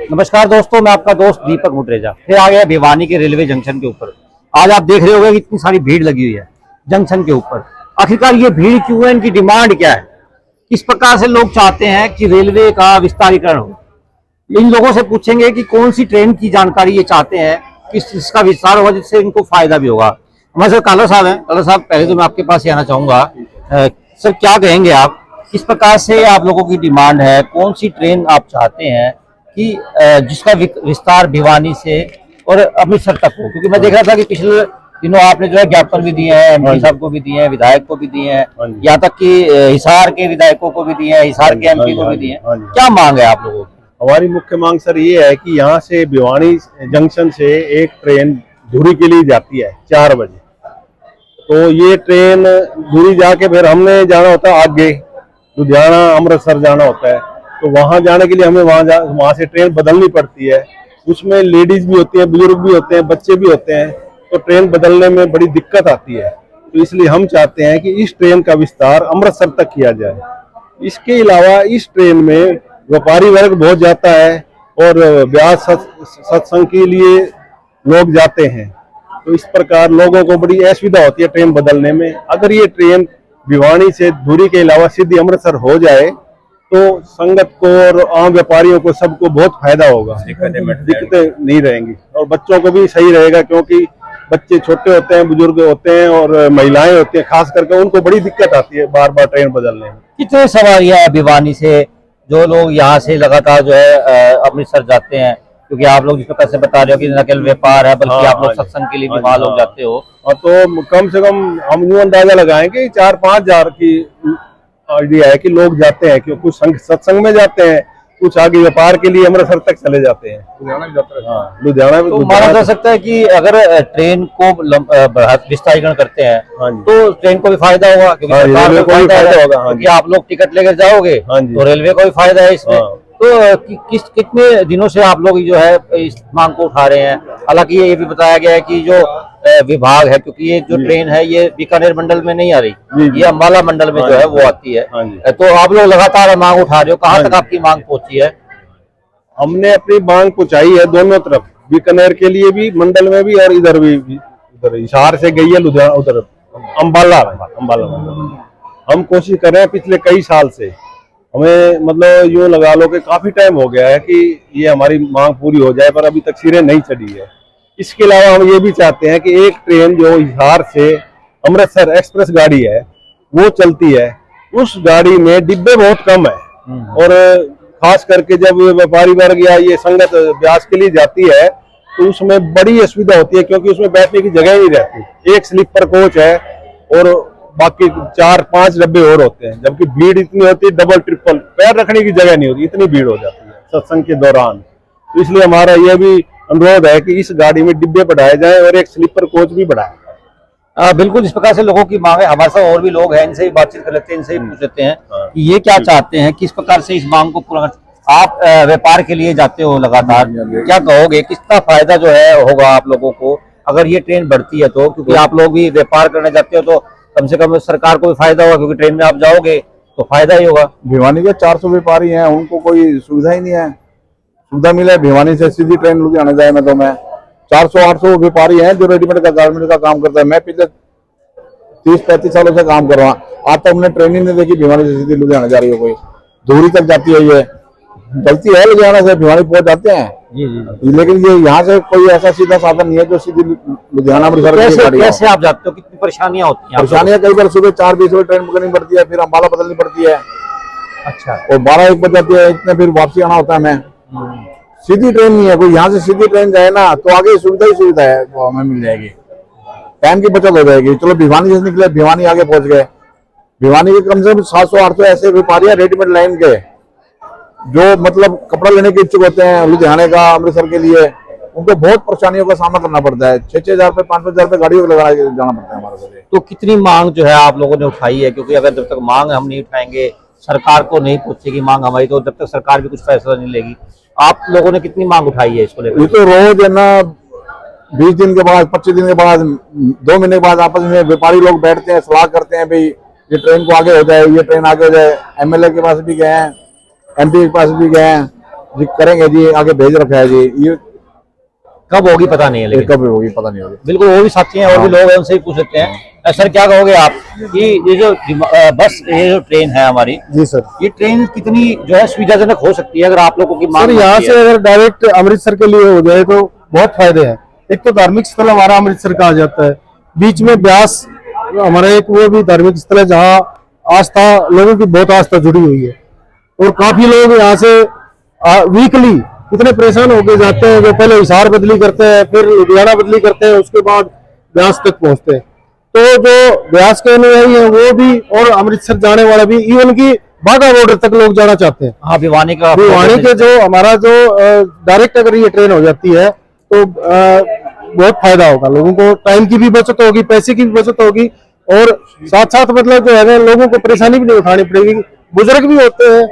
नमस्कार दोस्तों, मैं आपका दोस्त दीपक मुटरेजा फिर आ गया भिवानी के रेलवे जंक्शन के ऊपर। आज आप देख रहे होंगे कि इतनी सारी भीड़ लगी हुई है जंक्शन के ऊपर। आखिरकार ये भीड़ क्यों है, इनकी डिमांड क्या है, किस प्रकार से लोग चाहते हैं कि रेलवे का विस्तारीकरण हो। इन लोगों से पूछेंगे कि कौन सी ट्रेन की जानकारी ये चाहते हैं, किस इसका विस्तार होगा जिससे इनको फायदा भी होगा। हमारे साथ काला साहब हैं। काला साहब, पहले तो मैं आपके पास ही आना चाहूंगा। सर, क्या कहेंगे आप, किस प्रकार से आप लोगों की डिमांड है, कौन सी ट्रेन आप चाहते हैं कि जिसका विस्तार भिवानी से और अमृतसर तक हो। क्योंकि मैं देख रहा था कि पिछले दिनों आपने जो है ज्ञापन भी दिए हैं, एमपी साहब को भी दिए हैं, विधायक को भी दिए हैं, यहाँ तक कि हिसार के विधायकों को भी दिए हैं, हिसार के एमपी को भी दिए हैं। क्या मांग है आप लोगों की? हमारी मुख्य मांग सर ये है कि यहाँ से भिवानी जंक्शन से एक ट्रेन धुरी के लिए जाती है 4 बजे। तो ये ट्रेन धुरी जाके फिर हमने जाना होता है आगे लुधियाना अमृतसर जाना होता है। तो वहां जाने के लिए हमें वहां से ट्रेन बदलनी पड़ती है। उसमें लेडीज भी होती हैं, बुजुर्ग भी होते हैं, बच्चे भी होते हैं। तो ट्रेन बदलने में बड़ी दिक्कत आती है। तो इसलिए हम चाहते हैं कि इस ट्रेन का विस्तार अमृतसर तक किया जाए। इसके अलावा इस ट्रेन में व्यापारी वर्ग बहुत जाता है और ब्याह सत्संग के लिए लोग जाते हैं। तो इस प्रकार लोगों को बड़ी असुविधा होती है ट्रेन बदलने में। अगर ये ट्रेन भिवानी से धुरी के अलावा सीधी अमृतसर हो जाए तो संगत को और आम व्यापारियों को सबको बहुत फायदा होगा, दिक्कतें नहीं रहेंगी और बच्चों को भी सही रहेगा। क्योंकि बच्चे छोटे होते हैं, बुजुर्ग होते हैं और महिलाएं होती हैं, खास करके उनको बड़ी दिक्कत आती है बार बार ट्रेन बदलने में। कितने सवारियां है भिवानी से, जो लोग यहाँ से लगातार जो है अमृतसर जाते हैं? क्योंकि आप लोग जिस प्रकार से बता रहे हो कि न केवल व्यापार है बल्कि आप लोग सत्संग के लिए भी वहां लोग जाते हो। तो कम से कम हम यूं अंदाजा लगाएंगे 4-5 हजार की आइडिया है कि लोग जाते हैं। क्योंकि कुछ सत्संग में जाते हैं, कुछ आगे व्यापार के लिए अमृतसर तक चले जाते हैं, लुधियाना भी। तो माना जा सकता है कि अगर ट्रेन को विस्तारीकरण करते हैं तो ट्रेन को भी फायदा होगा, क्योंकि रेलवे को भी फायदा होगा। क्योंकि आप लोग टिकट लेकर जाओगे तो रेलवे को भी फायदा है इसमें। तो कितने दिनों से आप लोग जो है इस मांग को उठा रहे हैं? हालांकि ये भी बताया गया है कि जो विभाग है, क्योंकि ये जो ट्रेन है ये बीकानेर मंडल में नहीं आ रही, ये अम्बाला मंडल में जो है वो आती है। तो आप लोग लगातार मांग उठा रहे हो, कहाँ तक आपकी मांग पहुंची है? हमने अपनी मांग पहुंचाई है दोनों तरफ, बीकानेर के लिए भी, मंडल में भी और इधर भी। इधर हिसार से गई है लुधियाना, उधर अम्बाला मंडल। हम कोशिश कर रहे हैं पिछले कई साल से। हमें मतलब यूं लगा लो कि काफी टाइम हो गया है कि ये हमारी मांग पूरी हो जाए, पर अभी तक सिरे नहीं चढ़ी है। इसके अलावा हम ये भी चाहते हैं कि एक ट्रेन जो हिसार से अमृतसर एक्सप्रेस गाड़ी है वो चलती है, उस गाड़ी में डिब्बे बहुत कम है। और खास करके जब व्यापारी वर्ग या ये संगत ब्यास के लिए जाती है तो उसमें बड़ी असुविधा होती है, क्योंकि उसमें बैठने की जगह नहीं रहती। एक स्लीपर कोच है और बाकी 4-5 डब्बे और होते हैं, जबकि भीड़ इतनी होती है, डबल ट्रिपल पैर रखने की जगह नहीं होती, इतनी भीड़ हो जाती है सत्संग के दौरान। तो इसलिए हमारा यह भी अनुरोध है कि इस गाड़ी में डिब्बे बढ़ाए जाएं और एक स्लीपर कोच भी बढ़ाया जाए। बिल्कुल, इस प्रकार से लोगों की मांग है। हमारे साथ और भी लोग हैं, इनसे भी बातचीत कर लेते हैं, इनसे भी पूछ लेते हैं कि ये क्या चाहते हैं, किस प्रकार से इस मांग को पूरा। आप व्यापार के लिए जाते हो लगातार, क्या कहोगे, कितना फायदा जो है होगा आप लोगों को अगर ये ट्रेन बढ़ती है तो? क्योंकि आप लोग भी व्यापार करने जाते हो तो कम से कम सरकार को भी फायदा होगा, क्योंकि ट्रेन में आप जाओगे तो फायदा ही होगा। भिवानी के 400 व्यापारी हैं, उनको कोई सुविधा ही नहीं है। सुविधा मिले भिवानी से सीधी ट्रेन लुधियाना जाए ना, तो मैं 400-800 व्यापारी हैं जो रेडीमेड का गारमेंट का काम करता है। मैं पिछले 30-35 सालों से काम कर रहा हूँ, आज तक हमने ट्रेन ही नहीं देखी भिवानी से सीधी लुधियाना जा रही है। कोई दूरी तक जाती है, ये चलती है लुधियाना से भिवानी पहुंच जाते हैं जी। लेकिन ये यहाँ से कोई ऐसा सीधा साधन नहीं है जो सीधी लुधियाना अमृतसर। कैसे आप जाते हो, कितनी परेशानियां होती हैं? परेशानियां कई बार सुबह 4-20 बजे ट्रेन पकड़नी पड़ती है, फिर अम्बाला बदलनी पड़ती है। अच्छा। और 12-1 बज जाती है, इतने फिर वापसी आना होता है। हमें सीधी ट्रेन नहीं है कोई। यहाँ से सीधी ट्रेन जाए ना तो आगे सुविधा ही सुविधा है, वो हमें मिल जाएगी, टाइम की बचत हो जाएगी। चलो भिवानी से निकले, भिवानी आगे पहुंच गए। भिवानी के कम से कम 700-800 ऐसे व्यापारी हैं रेडीमेड लाइन के, जो मतलब कपड़ा लेने के इच्छुक होते हैं लुधियाने का अमृतसर के लिए। उनको बहुत परेशानियों का सामना करना पड़ता है। 6-6 हजार रुपए 5-5 हजार रुपए गाड़ियों को लगाना जाना पड़ता है हमारे को। तो कितनी मांग जो है आप लोगों ने उठाई है? क्योंकि अगर जब तक मांग हम नहीं उठाएंगे, सरकार को नहीं पहुंचेगी मांग हमारी, तो जब तक सरकार भी कुछ फैसला नहीं लेगी। आप लोगों ने कितनी मांग उठाई है इसको लेकर? ये तो रोज है ना, 20 दिन के बाद, 25 दिन के बाद, 2 महीने के बाद आपस में व्यापारी लोग बैठते हैं, सलाह करते हैं, भाई ये ट्रेन को आगे हो जाए, ये ट्रेन आगे हो जाए। MLA के पास भी गए हैं, MP के पास भी गए हैं, जी करेंगे जी, आगे भेज रखा है जी, ये कब होगी पता नहीं है, ये लेकिन कब होगी पता नहीं होगी। बिल्कुल वो भी साथी हैं और भी लोग हैं, उनसे ही पूछ सकते हैं। सर क्या कहोगे आप कि ये जो बस, ये जो ट्रेन है हमारी, जी सर। ये ट्रेन कितनी जो है सुविधाजनक हो सकती है अगर आप लोगों की सर मांग यहाँ होती से है? अगर डायरेक्ट अमृतसर के लिए हो जाए तो बहुत फायदे हैं। एक तो धार्मिक स्थल हमारा अमृतसर का आ जाता है, बीच में ब्यास हमारा एक वो भी धार्मिक स्थल है जहाँ आस्था, लोगों की बहुत आस्था जुड़ी हुई है। और काफी लोग यहाँ से वीकली इतने परेशान होके जाते हैं, जो पहले हिसार बदली करते हैं, फिर लुधियाना बदली करते हैं, उसके बाद ब्यास तक पहुंचते हैं। तो जो ब्यास के अनुयायी है वो भी और अमृतसर जाने वाला भी, इवन की बाघा बॉर्डर तक लोग जाना चाहते हैं। हाँ, भिवानी का, भिवानी के जो हमारा जो डायरेक्ट अगर ये ट्रेन हो जाती है तो बहुत फायदा होगा लोगों को, टाइम की भी बचत होगी, पैसे की भी बचत होगी, और साथ साथ मतलब जो है ना लोगों को परेशानी भी नहीं उठानी पड़ेगी। बुजुर्ग भी होते हैं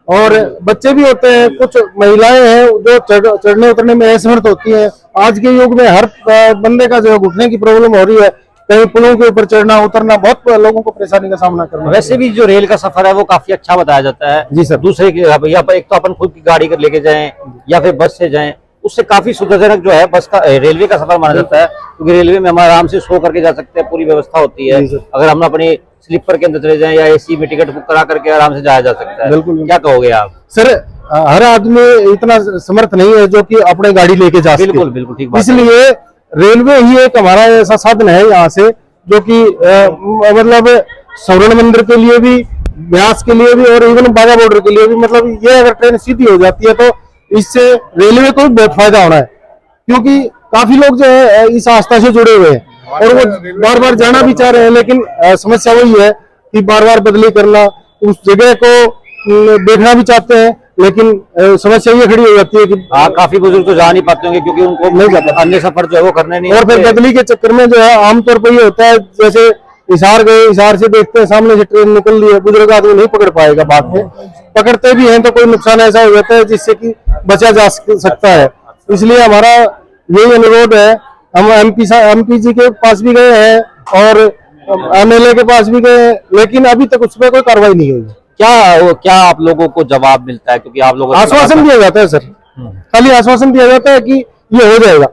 और बच्चे भी होते हैं, कुछ महिलाएं हैं जो चढ़ने उतरने में असमर्थ होती हैं। आज के युग में हर बंदे का जो घुटने की प्रॉब्लम हो रही है, कहीं पुलों के ऊपर चढ़ना उतरना, बहुत लोगों को परेशानी का सामना करना। वैसे भी जो रेल का सफर है वो काफी अच्छा बताया जाता है जी सर। दूसरे की, या एक तो अपन खुद की गाड़ी कर लेके जाएं या फिर बस से जाएं, उससे काफी सुविधाजनक जो है बस का, रेलवे का सफर माना जाता है, क्योंकि रेलवे में हम आराम से सो करके जा सकते हैं, पूरी व्यवस्था होती है। अगर हम अपनी स्लीपर के अंदर चले जाएं या एसी में टिकट बुक करा करके आराम से जाया जा सकता है। बिल्कुल। क्या कहोगे आप? सर हर आदमी इतना समर्थ नहीं है जो कि अपने गाड़ी लेके जा सके। बिल्कुल बिल्कुल ठीक बात है। इसलिए रेलवे ही एक हमारा ऐसा साधन है यहाँ से जो कि मतलब स्वर्ण मंदिर के लिए भी, ब्यास के लिए भी, और इवन बाघा बॉर्डर के लिए भी, मतलब ये अगर ट्रेन सीधी हो जाती है तो इससे रेलवे को भी बहुत फायदा होना है, क्योंकि काफी लोग जो है इस आस्था से जुड़े हुए हैं और वो बार बार जाना भी चाह रहे हैं, लेकिन समस्या वही है कि बार बार बदली करना, उस जगह को देखना भी चाहते हैं, लेकिन समस्या ये खड़ी हो जाती है कि हाँ, काफी बुजुर्ग तो जा नहीं पाते होंगे क्योंकि उनको नहीं जाता, अन्य सफर जो है वो करने नहीं और फिर होते। बदली के चक्कर में जो है आमतौर पर ये होता है, जैसे हिसार गए, हिसार से देखते हैं सामने से ट्रेन निकल रही है, बुजुर्ग आदमी नहीं पकड़ पाएगा, बाद में पकड़ते भी हैं तो कोई नुकसान ऐसा हो जाता है जिससे कि बचा जा सकता है। इसलिए हमारा यही अनुरोध है, हम एमपी जी के पास भी गए हैं और एमएलए के पास भी गए हैं, लेकिन अभी तक उस पर कोई कार्रवाई नहीं हुई। क्या आप लोगों को जवाब मिलता है? क्योंकि आप लोगों आश्वासन दिया जाता है सर, खाली आश्वासन दिया जाता है कि ये हो जाएगा,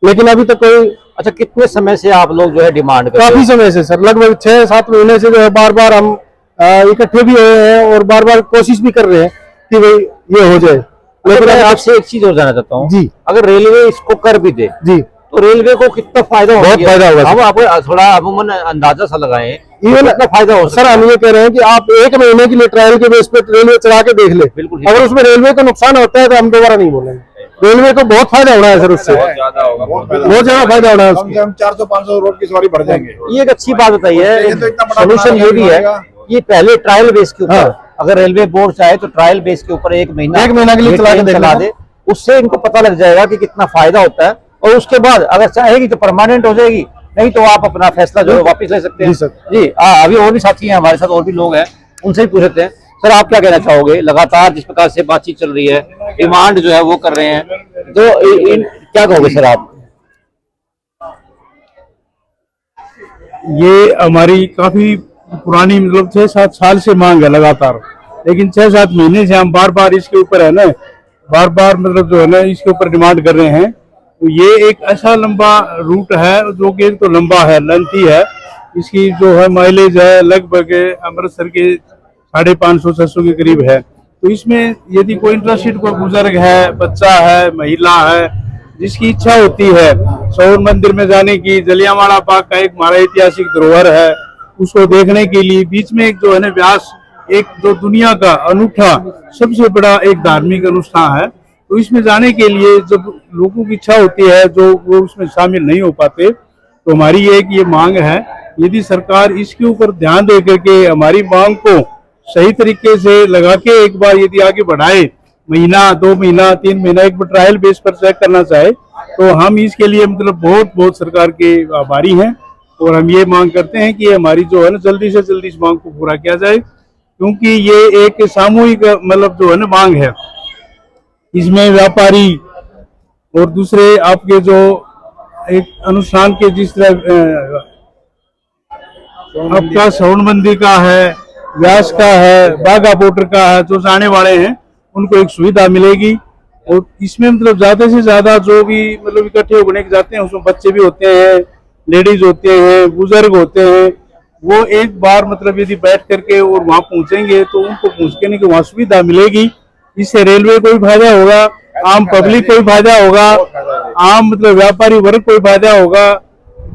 लेकिन अभी तक कोई। अच्छा, कितने समय से आप लोग जो है डिमांड कर रहे काफी हो? समय से सर, लगभग 6-7 महीने से जो है बार बार हम इकट्ठे भी हुए हैं और बार बार कोशिश भी कर रहे हैं कि भाई ये हो जाए। लेकिन मैं आपसे एक चीज और जानना चाहता हूँ जी, अगर रेलवे इसको कर भी दे जी, तो रेलवे को कितना फायदा होगा? बहुत फायदा होगा हम आपको थोड़ा अमूमन अंदाजा सा लगाएं, इवन कितना फायदा हो सर हम ये कह रहे हैं कि आप 1 महीने के लिए ट्रायल के बेस पे रेलवे चला के देख ले, बिल्कुल ठीक अगर उसमें रेलवे को नुकसान होता है तो हम दोबारा नहीं बोलेंगे। रेलवे को बहुत फायदा होना है सर, उससे बहुत ज्यादा फायदा होना है उससे। हम 400-500 रोड की सवारी बढ़ जाएंगे। ये एक अच्छी बात बताई है। ये तो इतना बड़ा सोल्यूशन ये भी है कि पहले ट्रायल बेस के ऊपर, हाँ। अगर रेलवे बोर्ड चाहे तो ट्रायल बेस के ऊपर 1 महीना के लिए चला के देख चला लेना। दे, उससे इनको पता लग जाएगा कि कितना फायदा होता है, और उसके बाद अगर चाहेगी तो परमानेंट हो जाएगी, नहीं तो आप अपना फैसला जो है वापस ले सकते हैं। जी सर। जी अभी और भी साथी हैं हमारे साथ, और भी लोग हैं, उनसे भी पूछ लेते हैं। सर आप क्या कहना चाहोगे? लगातार जिस प्रकार से बातचीत चल रही है, डिमांड जो है वो कर रहे हैं, तो क्या कहोगे सर आप? ये हमारी काफी पुरानी, मतलब 6-7 साल से मांग है लगातार, लेकिन 6-7 महीने से हम बार बार इसके ऊपर है ना, बार बार मतलब जो है ना इसके ऊपर डिमांड कर रहे हैं। तो ये एक ऐसा लंबा रूट है जो कि एक तो लंबा है, लेंथी है, इसकी जो है माइलेज है लगभग अमृतसर के 550-600 के करीब है। तो इसमें यदि कोई इंटरेस्टेड, कोई बुजुर्ग है, बच्चा है, महिला है, जिसकी इच्छा होती है स्वर्ण मंदिर में जाने की, जलियांवाला बाग का एक हमारा ऐतिहासिक धरोहर है, उसको देखने के लिए बीच में एक जो है ना व्यास, एक जो दुनिया का अनूठा सबसे बड़ा एक धार्मिक अनुष्ठान है, तो इसमें जाने के लिए जब लोगों की इच्छा होती है जो वो उसमें शामिल नहीं हो पाते, तो हमारी ये मांग है, यदि सरकार इसके ऊपर ध्यान दे करके हमारी मांग को सही तरीके से लगा के एक बार यदि आगे बढ़ाए, महीना, 2 महीना, 3 महीना एक बार ट्रायल बेस पर चेक करना चाहे, तो हम इसके लिए मतलब बहुत बहुत सरकार के आभारी हैं। और हम ये मांग करते हैं कि हमारी जो है ना जल्दी से जल्दी इस मांग को पूरा किया जाए, क्योंकि ये एक सामूहिक मतलब जो है ना मांग है। इसमें व्यापारी और दूसरे आपके जो एक अनुष्ठान के जिस तरह आपका स्वर्ण मंदिर का है, व्यास का है, बाघा बॉर्डर का है, जो जाने वाले हैं उनको एक सुविधा मिलेगी। और इसमें मतलब ज्यादा से ज्यादा जो भी मतलब इकट्ठे होने के जाते हैं उसमें बच्चे भी होते हैं, लेडीज होते हैं, बुजुर्ग होते हैं। वो एक बार मतलब यदि बैठ करके और वहां पहुंचेंगे तो उनको पहुंचने की वहां सुविधा मिलेगी। इससे रेलवे को भी फायदा होगा, आम पब्लिक को भी फायदा होगा, आम मतलब व्यापारी वर्ग को भी फायदा होगा।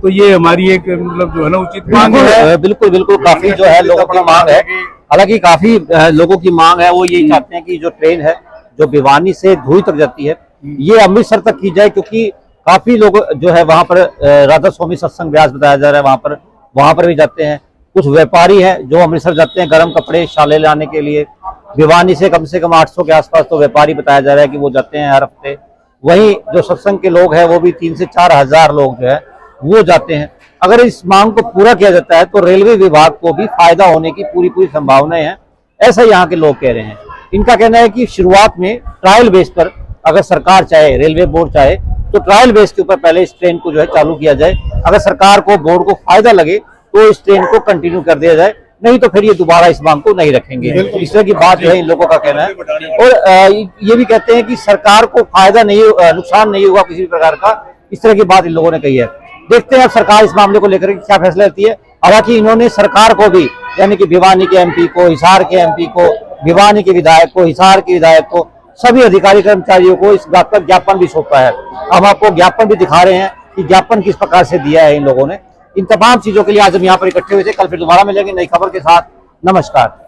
तो ये हमारी एक मतलब जो है ना उचित मांग है। बिल्कुल बिल्कुल, काफी जो है लोगों की मांग है। हालांकि काफी लोगों की मांग है, वो यही चाहते हैं कि जो ट्रेन है जो भिवानी से धुरी तक जाती है ये अमृतसर तक की जाए, क्योंकि काफी लोग जो है वहां पर राधा स्वामी सत्संग व्यास बताया जा रहा है, वहां पर भी जाते हैं। कुछ व्यापारी हैं जो अमृतसर जाते हैं गर्म कपड़े शाले लाने के लिए। भिवानी से कम 800 के आसपास तो व्यापारी बताया जा रहा है कि वो जाते हैं हर हफ्ते। वहीं जो सत्संग के लोग हैं वो भी 3 से 4 हजार लोग जो है वो जाते हैं। अगर इस मांग को पूरा किया जाता है तो रेलवे विभाग को भी फायदा होने की पूरी संभावनाएं हैं, ऐसा यहाँ के लोग कह रहे हैं। इनका कहना है कि शुरुआत में ट्रायल बेस पर अगर सरकार चाहे, रेलवे बोर्ड चाहे तो ट्रायल बेस के ऊपर पहले इस ट्रेन को जो है चालू किया जाए। अगर सरकार को, बोर्ड को फायदा लगे तो इस ट्रेन को कंटिन्यू कर दिया जाए, नहीं तो फिर ये दोबारा इस मांग को नहीं रखेंगे। इस तरह की बात जो है इन लोगों का कहना है। और ये भी कहते हैं कि सरकार को फायदा नहीं, नुकसान नहीं होगा किसी प्रकार का, इस तरह की बात इन लोगों ने कही है। देखते हैं अब सरकार इस मामले को लेकर क्या फैसला लेती है। हालांकि इन्होंने सरकार को भी, यानी कि भिवानी के एमपी को, हिसार के एमपी को, भिवानी के विधायक को, हिसार के विधायक को, सभी अधिकारी कर्मचारियों को इस बात पर ज्ञापन भी सौंपा है। हम आपको ज्ञापन भी दिखा रहे हैं कि ज्ञापन किस प्रकार से दिया है इन लोगों ने। इन तमाम चीजों के लिए आज हम यहाँ पर इकट्ठे हुए थे। कल फिर दोबारा मिलेंगे नई खबर के साथ। नमस्कार।